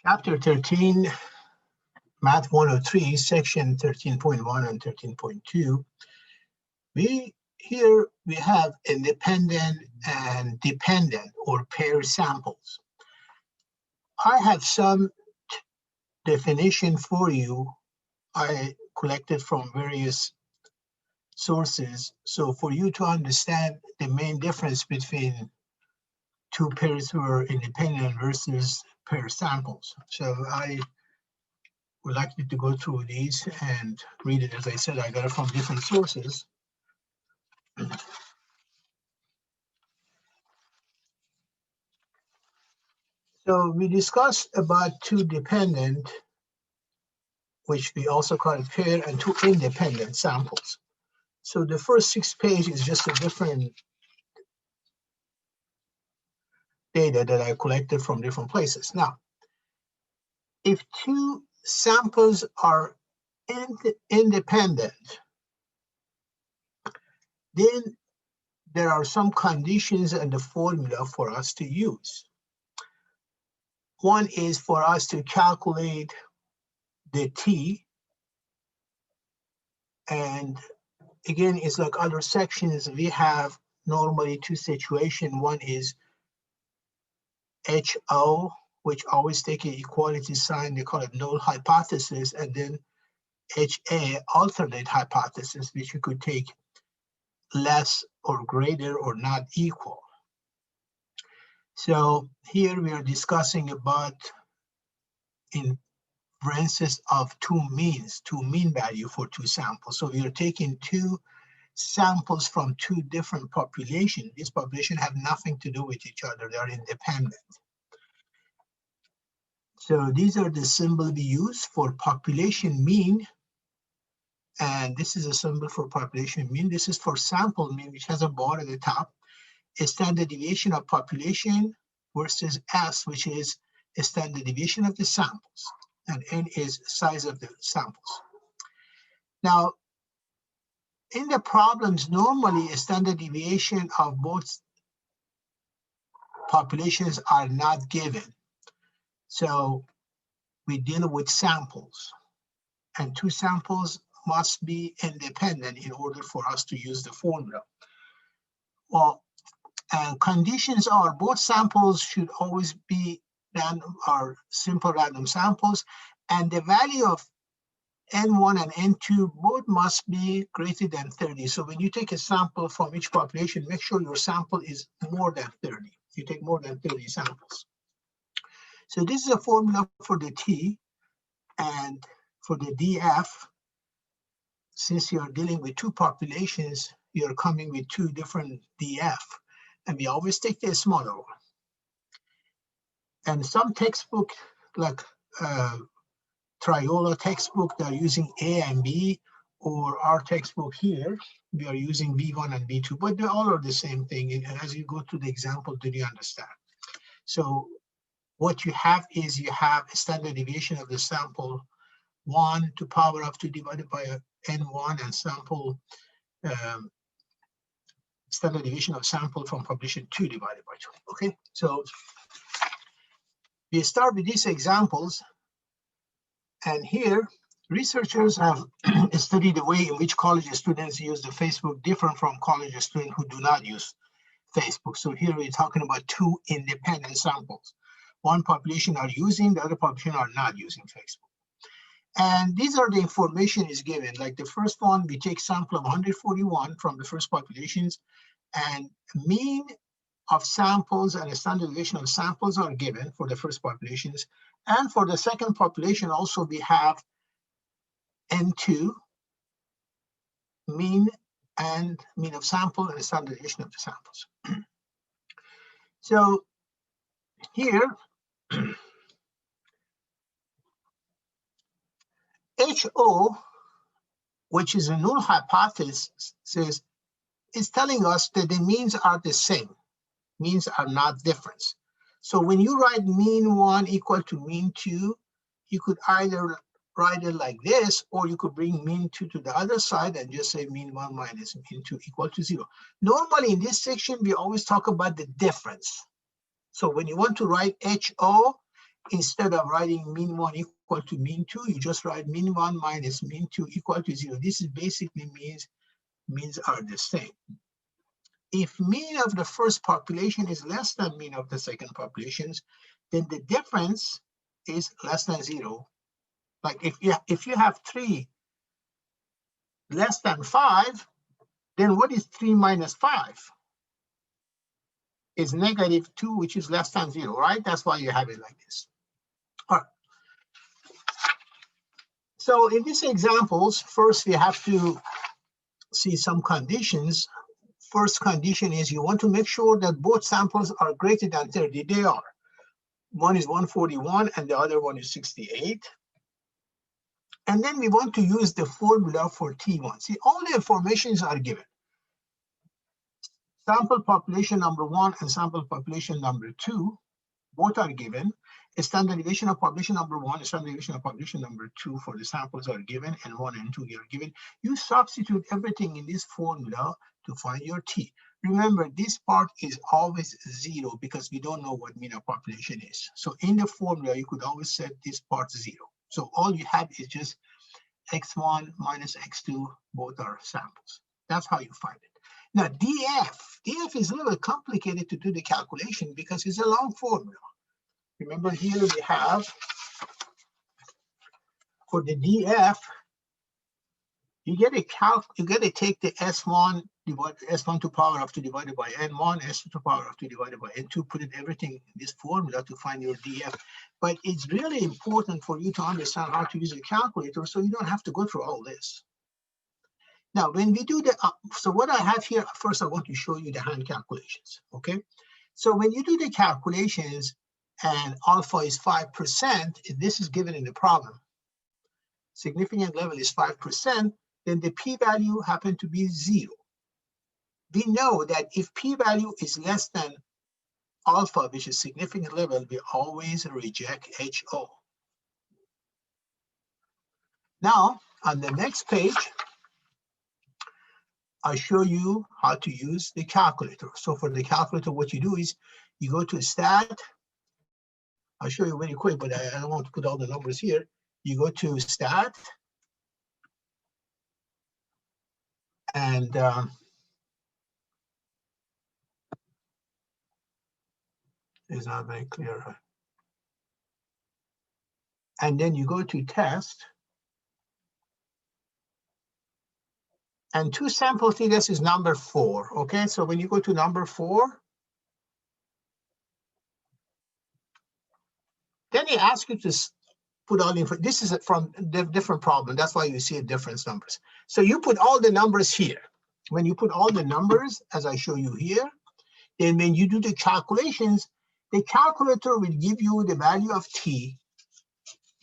Chapter 13, Math 103, section 13.1 and 13.2. Here we have independent and dependent or pair samples. I have some definition for you I collected from various sources. So for you to understand the main difference between two pairs who are independent versus pair samples. So I would like you to go through these and read it. As I said, I got it from different sources. So we discussed about two dependent, which we also call it pair, and two independent samples. So the first 6 pages is just a different data that I collected from different places. Now, if two samples are independent, then there are some conditions and the formula for us to use. One is for us to calculate the t, and again, it's like other sections. We have normally two situations. One is HO, which always take an equality sign. They call it null hypothesis, and then HA, alternate hypothesis, which you could take less or greater or not equal. So here we are discussing about inferences of two mean value for two samples. So we are taking two samples from two different populations. These populations have nothing to do with each other. They are independent. So these are the symbols we use for population mean. And this is a symbol for population mean. This is for sample mean, which has a bar at the top. A standard deviation of population versus S, which is a standard deviation of the samples. And N is size of the samples. Now, in the problems, normally a standard deviation of both populations are not given. So we deal with samples, and two samples must be independent in order for us to use the formula. Well, and conditions are both samples should always be random or simple random samples, and the value of N1 and N2 both must be greater than 30. So when you take a sample from each population, make sure your sample is more than 30. You take more than 30 samples. So this is a formula for the T, and for the DF, since you are dealing with two populations, you're coming with two different DF, and we always take the smaller one. And some textbook, like Triola textbook, they're using A and B, or our textbook here, we are using B1 and B2, but they all are the same thing. And as you go through the example, do you understand? So what you have is you have a standard deviation of the sample 1 to power of 2 divided by N1, and sample standard deviation of sample from population 2 divided by 2. Okay, so we start with these examples, and here researchers have studied the way in which college students use the Facebook different from college students who do not use Facebook. So here we're talking about two independent samples. One population are using, the other population are not using Facebook. And these are the information is given. Like the first one, we take sample of 141 from the first populations, and mean of samples and a standard deviation of samples are given for the first populations. And for the second population also, we have N2, mean of sample and a standard deviation of the samples. So here, HO, which is a null hypothesis, is telling us that the means are the same. Means are not different. So when you write mean 1 equal to mean 2, you could either write it like this, or you could bring mean 2 to the other side and just say mean 1 minus mean 2 equal to 0. Normally in this section, we always talk about the difference. So when you want to write HO, instead of writing mean 1 equal to mean 2, you just write mean 1 minus mean 2 equal to 0. This is basically means are the same. If mean of the first population is less than mean of the second populations, then the difference is less than 0. Like if you have 3 less than 5, then what is 3 minus 5? Is negative 2, which is less than 0, right? That's why you have it like this. All right. So in these examples, first we have to see some conditions. First condition is you want to make sure that both samples are greater than 30. They are. One is 141 and the other one is 68. And then we want to use the formula for T1. See, all the informations are given. Sample population number 1 and sample population number 2, both are given. A standard deviation of population number 1 and standard deviation of population number 2 for the samples are given, and 1 and 2 are given. You substitute everything in this formula to find your T. Remember, this part is always 0 because we don't know what mean of population is. So in the formula, you could always set this part 0. So all you have is just x1 minus x2, both are samples. That's how you find it. Now, DF is a little complicated to do the calculation because it's a long formula. Remember here we have, for the DF, you get to take the S1 divided S1 to power of 2 divided by N1, S2 to power of 2 divided by N2, put in everything in this formula to find your DF. But it's really important for you to understand how to use a calculator so you don't have to go through all this. Now, when we do the, so what I have here, first I want to show you the hand calculations, okay? So when you do the calculations and alpha is 5%, if this is given in the problem, significant level is 5%, then the p-value happened to be 0. We know that if p-value is less than alpha, which is significant level, we always reject HO. Now, on the next page, I show you how to use the calculator. So for the calculator, what you do is you go to stat. I'll show you very quick, but I don't want to put all the numbers here. You go to stat, and it's not very clear. And then you go to test. And two sample TDS is number 4. Okay, so when you go to number 4, then they ask you to put all the information. This is from the different problem. That's why you see different numbers. So you put all the numbers here. When you put all the numbers, as I show you here, then when you do the calculations, the calculator will give you the value of T.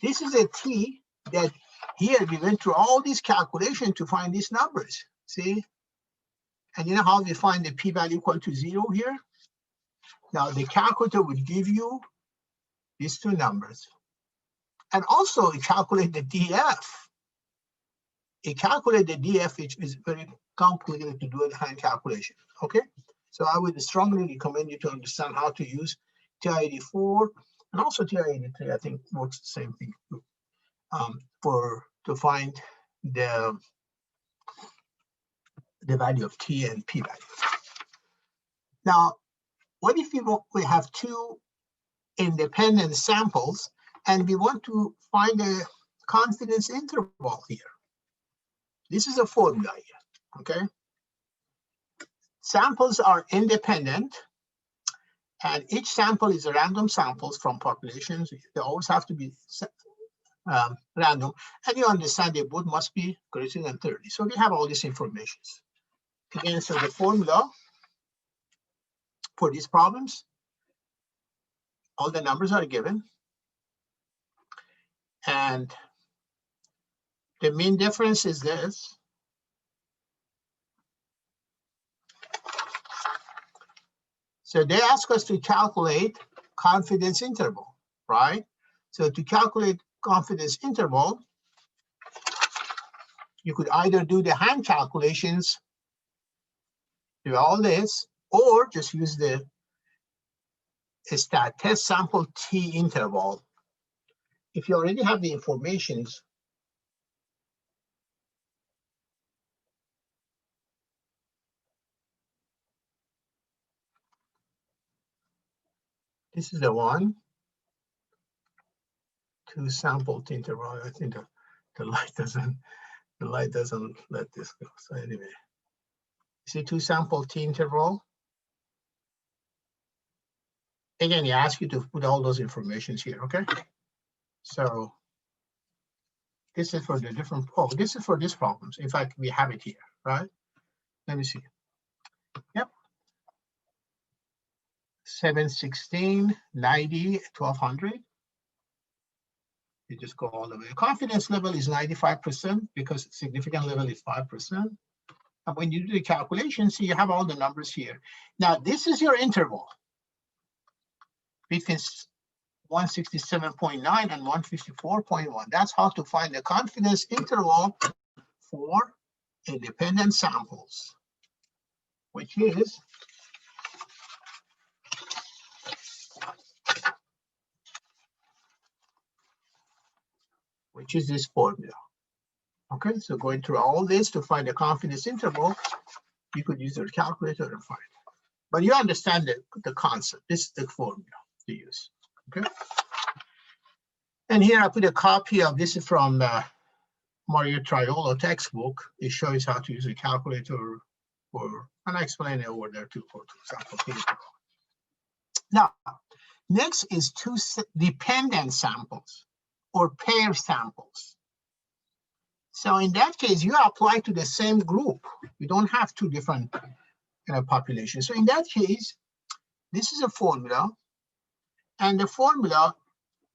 This is a T that here we went through all these calculations to find these numbers. See? And you know how we find the p-value equal to 0 here? Now the calculator will give you these two numbers. And also it calculates the DF. It calculates the DF, which is very complicated to do a hand calculation. Okay? So I would strongly recommend you to understand how to use TI-84 and also TI-83. I think works the same thing to find the value of T and P value. Now, what if we have two independent samples and we want to find a confidence interval here? This is a formula here, okay? Samples are independent, and each sample is a random samples from populations. They always have to be random, and you understand they both must be greater than 30. So we have all this information. Again, so the formula for these problems, all the numbers are given, and the mean difference is this. So they ask us to calculate confidence interval, right? So to calculate confidence interval, you could either do the hand calculations, do all this, or just use the stat test sample T interval. if you already have the information, this is the one, 2 sample interval. I think the light doesn't let this go. So anyway, see 2 sample interval. Again, he asks you to put all those informations here, okay? So this is for the different, oh, this is for these problems. In fact, we have it here, right? Let me see. Yep. 716, 90, 1200. You just go all the way. Confidence level is 95% because significant level is 5%. And when you do the calculation, see, you have all the numbers here. Now, this is your interval between 167.9 and 154.1. That's how to find the confidence interval for independent samples, which is this formula. Okay, so going through all this to find the confidence interval, you could use your calculator to find it. But you understand the concept. This is the formula to use. Okay. And here I put a copy of this from Mario Triolo textbook. It shows how to use a calculator for, and I explain it over there too for sample interval. Now, next is 2 dependent samples or pair samples. So in that case, you apply to the same group. You don't have 2 different populations. So in that case, this is a formula. And the formula,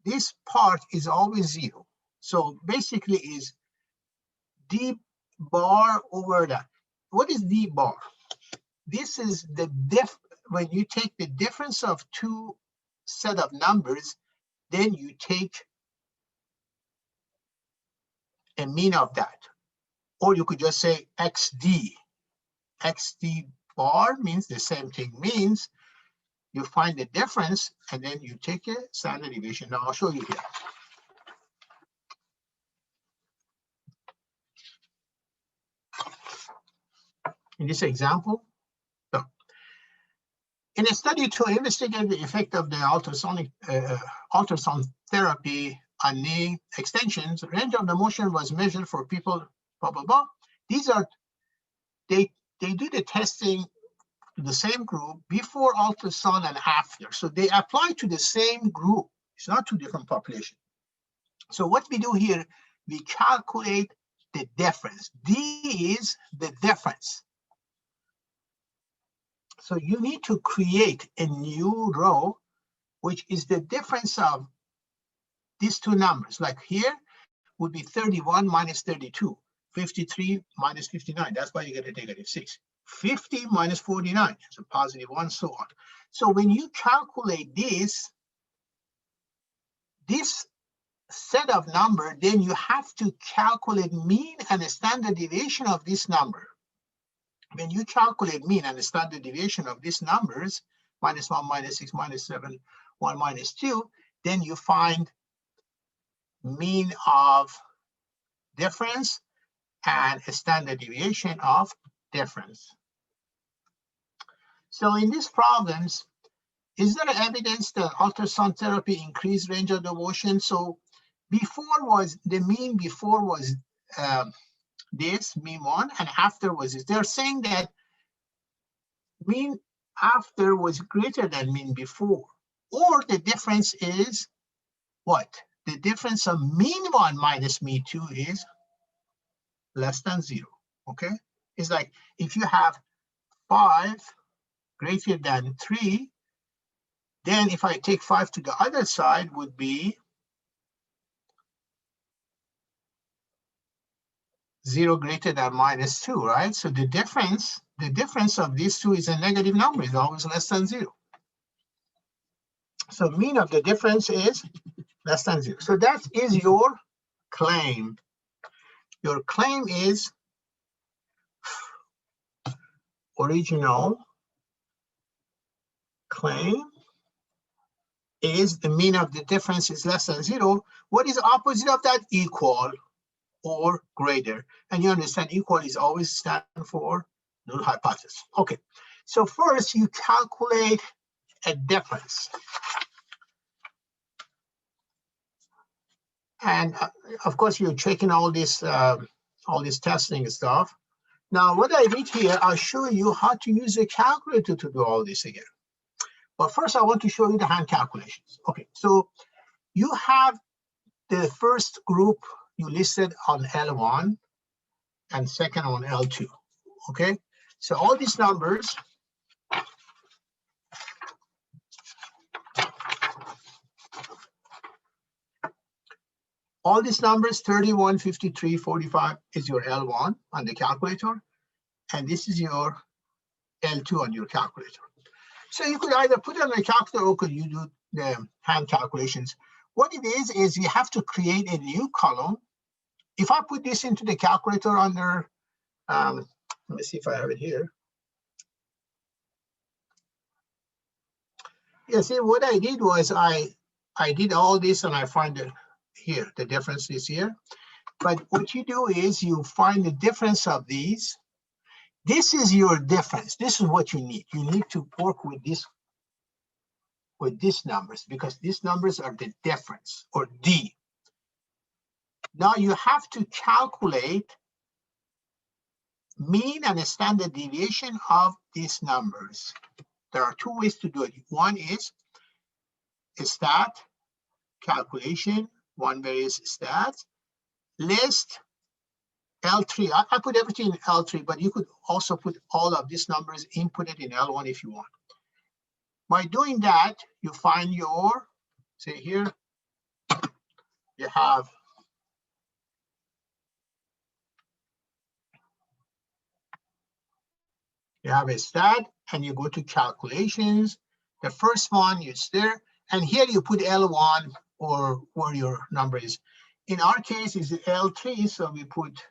this part is always 0. So basically is d bar over that. What is d bar? This is the when you take the difference of 2 set of numbers, then you take a mean of that. Or you could just say xd. Xd bar means the same thing, means you find the difference and then you take a standard deviation. Now I'll show you here. In this example, so in a study to investigate the effect of the ultrasound therapy on knee extensions, range of the motion was measured for people, blah, blah, blah. These are, they do the testing to the same group before ultrasound and after. So they apply to the same group. It's not 2 different populations. So what we do here, we calculate the difference. D is the difference. So you need to create a new row, which is the difference of these 2 numbers. Like here would be 31 minus 32, 53 minus 59. That's why you get a -6. 50 minus 49, so +1, so on. So when you calculate this set of number, then you have to calculate mean and a standard deviation of this number. When you calculate mean and the standard deviation of these numbers, -1, -6, -7, 1, -2, then you find mean of difference and a standard deviation of difference. So in these problems, is there evidence that ultrasound therapy increased range of the motion? So before was, the mean before was this, mean 1, and after was this. They're saying that mean after was greater than mean before, or the difference is what? The difference of mean 1 minus mean 2 is less than 0, okay? It's like if you have 5 greater than 3, then if I take 5 to the other side would be 0 greater than -2, right? So the difference of these 2 is a negative number, it's always less than 0. So mean of the difference is less than 0. So that is your claim. Your claim is original claim is the mean of the difference is less than 0. What is opposite of that? Equal or greater. And you understand equal is always stand for null hypothesis. Okay, so first you calculate a difference. And of course, you're checking all this testing stuff. Now, what I did here, I'll show you how to use a calculator to do all this again. But first, I want to show you the hand calculations. Okay, so you have the first group you listed on L1 and second on L2. Okay, so all these numbers, all these numbers, 31, 53, 45 is your L1 on the calculator, and this is your L2 on your calculator. So you could either put it on the calculator or could you do the hand calculations. What it is you have to create a new column. If I put this into the calculator under, let me see if I have it here. Yeah, see, what I did was I did all this and I find it here, the difference is here. But what you do is you find the difference of these. This is your difference. This is what you need. You need to work with this, with these numbers, because these numbers are the difference, or D. Now you have to calculate mean and standard deviation of these numbers. There are two ways to do it. One is stat calculation, one varies stat, list L3. I put everything in L3, but you could also put all of these numbers, input it in L1 if you want. By doing that, you find your, say here, you have a stat, and you go to calculations. The first one is there, and here you put L1 or where your number is. In our case, it's L3, so we put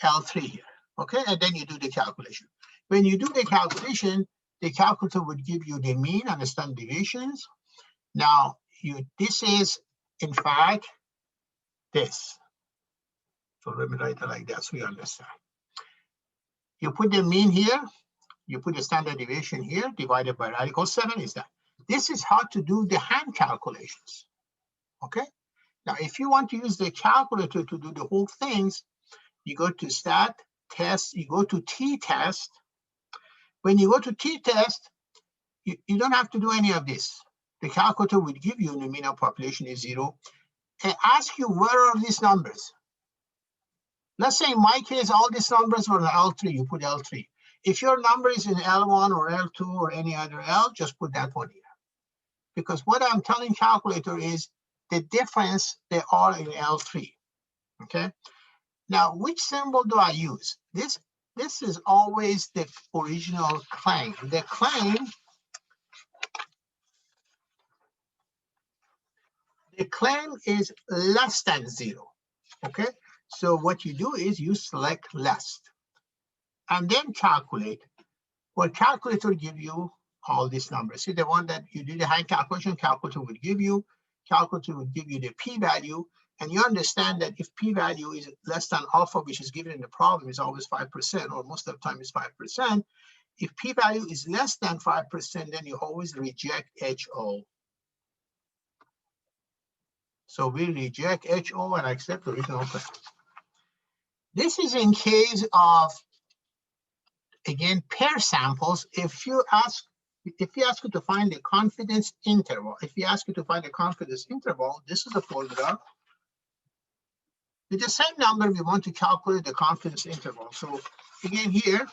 L3 here, okay? And then you do the calculation. When you do the calculation, the calculator would give you the mean and the standard deviations. Now, this is, in fact, this. So let me write it like that so you understand. You put the mean here, you put the standard deviation here, divided by radical 7 is that. This is how to do the hand calculations, okay? Now, if you want to use the calculator to do the whole things, you go to stat, test, you go to t-test. When you go to t-test, you don't have to do any of this. The calculator would give you the mean of population is 0 and ask you where are these numbers. Let's say in my case, all these numbers were in L3, you put L3. If your number is in L1 or L2 or any other L, just put that one here. Because what I'm telling calculator is the difference, they are in L3, okay? Now, which symbol do I use? This is always the original claim. The claim is less than 0, okay? So what you do is you select less and then calculate. Well, calculator give you all these numbers. See, the one that you do the hand calculation, calculator would give you the p-value. And you understand that if p-value is less than alpha, which is given in the problem, is always 5%, or most of the time is 5%. If p-value is less than 5%, then you always reject HO. So we reject HO and accept the original claim. This is in case of, again, pair samples. If you ask you to find the confidence interval, this is the formula. With the same number, we want to calculate the confidence interval. So again, here,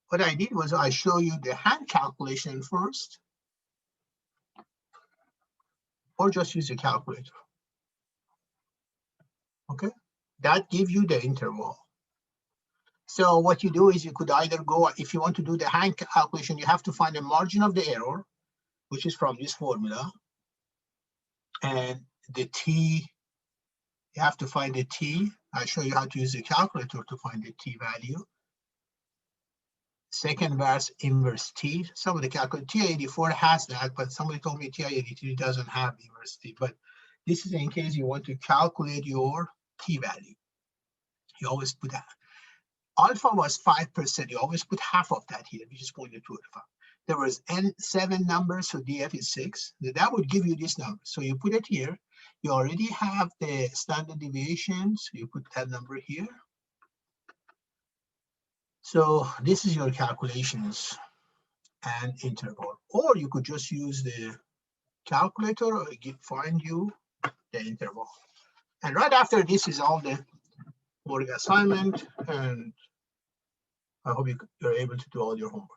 what I did was I show you the hand calculation first, or just use a calculator. Okay, that gives you the interval. So what you do is you could either go, if you want to do the hand calculation, you have to find the margin of the error, which is from this formula. And the t, you have to find the t. I'll show you how to use the calculator to find the t value. second verse inverse t. Some of the calculation, TI-84 has that, but somebody told me TI-83 doesn't have inverse t. But this is in case you want to calculate your t value. You always put that. Alpha was 5%. You always put half of that here, which is 0.25. There was N7 numbers, so DF is 6. That would give you this number. So you put it here. You already have the standard deviation, so you put that number here. So this is your calculations and interval. Or you could just use the calculator or find you the interval. And right after this is all the work assignment, and I hope you're able to do all your homework.